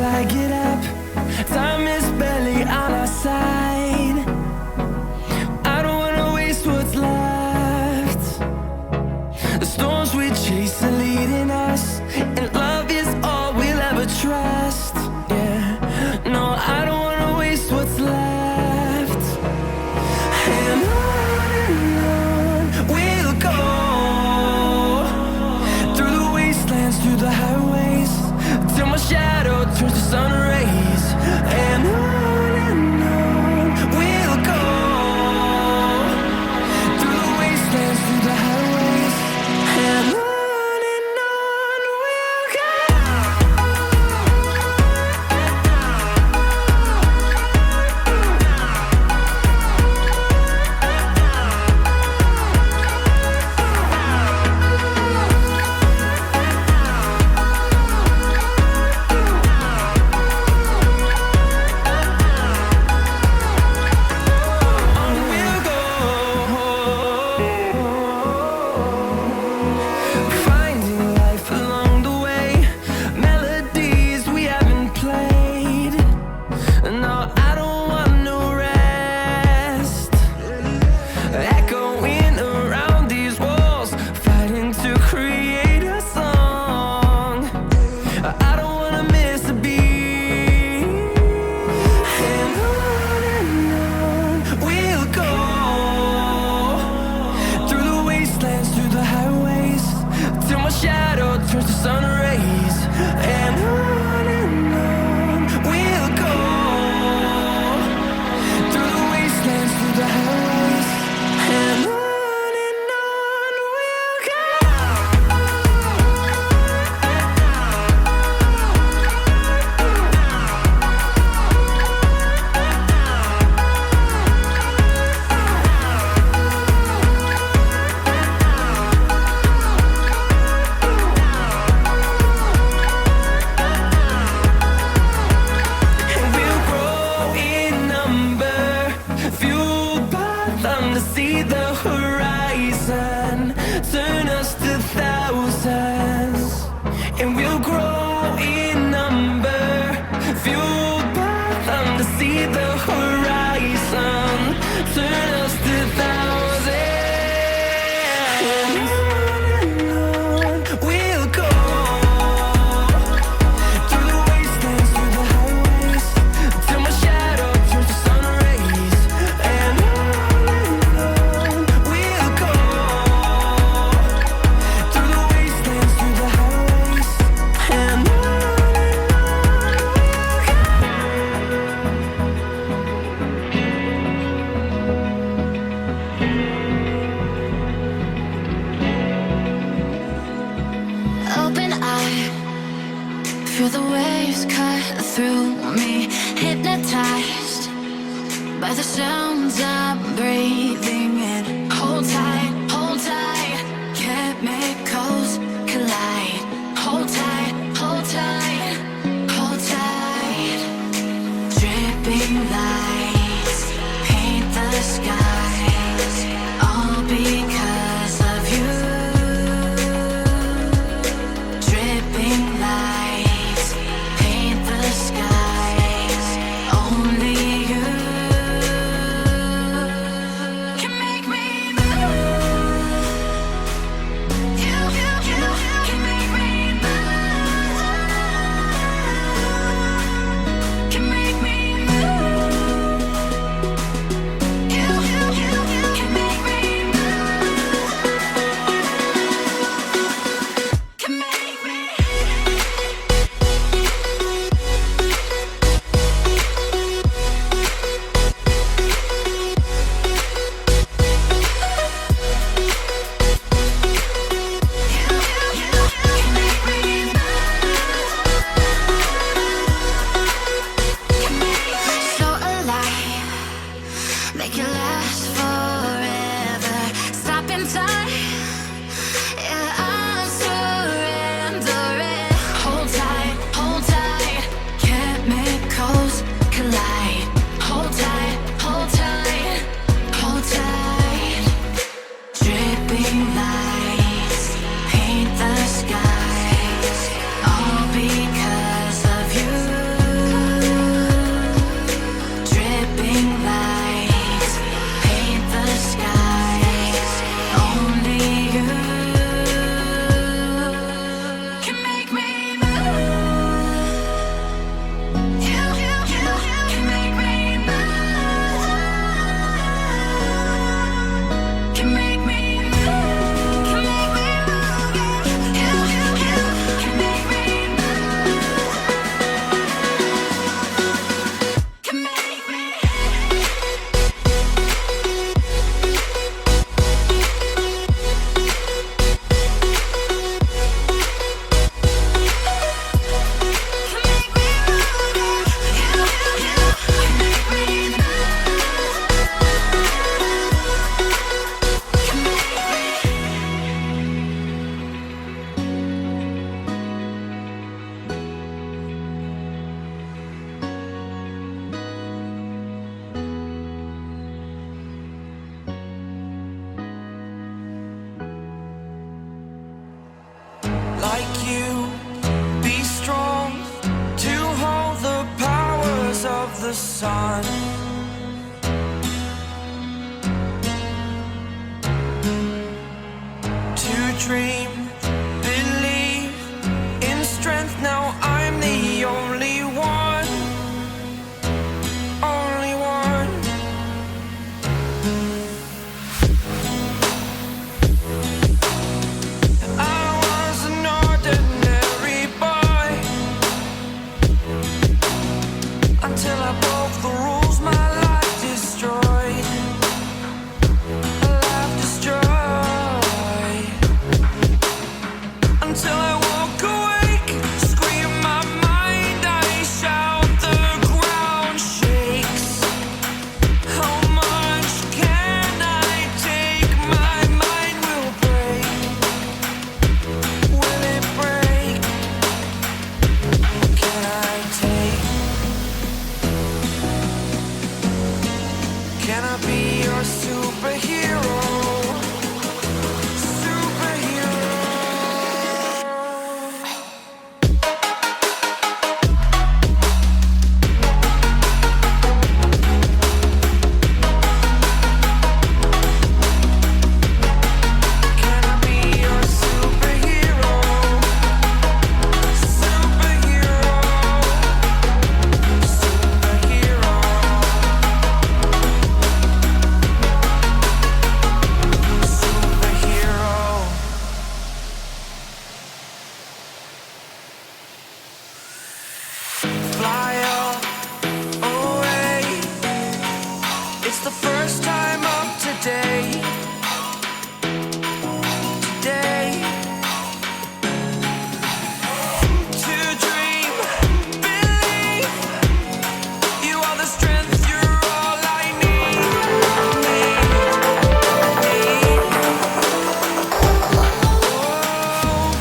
till I get up. Time is barely on our side. I don't wanna waste what's left. The storms we chase are leading us, and love is all we'll ever trust. Yeah, no, I don't wanna waste what's left. And on we'll go, through the wastelands, through the highways, till my shadow turns to sun rays. And on we'll go, through the wastelands, through the highways, and on we'll go. Finding life along the way, melodies we haven't played. No, I don't want no rest. Echoing around these walls, fighting to create a song. I don't wanna miss a beat. And on we'll go, through the wastelands, through the highways, till my shadow turns to sun rays. And on we'll go, through the wastelands, through the highways, and on we'll go. And we'll grow in number, fueled by them to see the horizon, turn us to thousands. And we'll grow in number, fueled by them to see the horizon, turn us to thousands. And on we'll go, through the wastelands, through the highways, till my shadow turns to sun rays. And on we'll go, through the wastelands, through the highways, and on we'll go. Open eye, feel the waves cut through me, hypnotized by the sounds I'm breathing in. Hold tight, chemicals collide. Hold tight, hold tight, hold tight. Dripping lights paint the skies, all because of you. Dripping lights paint the skies, only you can make me move. You can make me move. Can make me move. the sun. To dream, believe in strength. Now I'm the only one, only one. I was an ordinary boy until I broke the rules. My life destroyed, life destroyed. Until I woke awake, scream my mind, I shout, the ground shakes. How much can I take? My mind will break. Will it break? What can I take? Can I be your superhero? Superhero. Can I be your superhero? Superhero. Superhero. Superhero. Fly away. It's the first time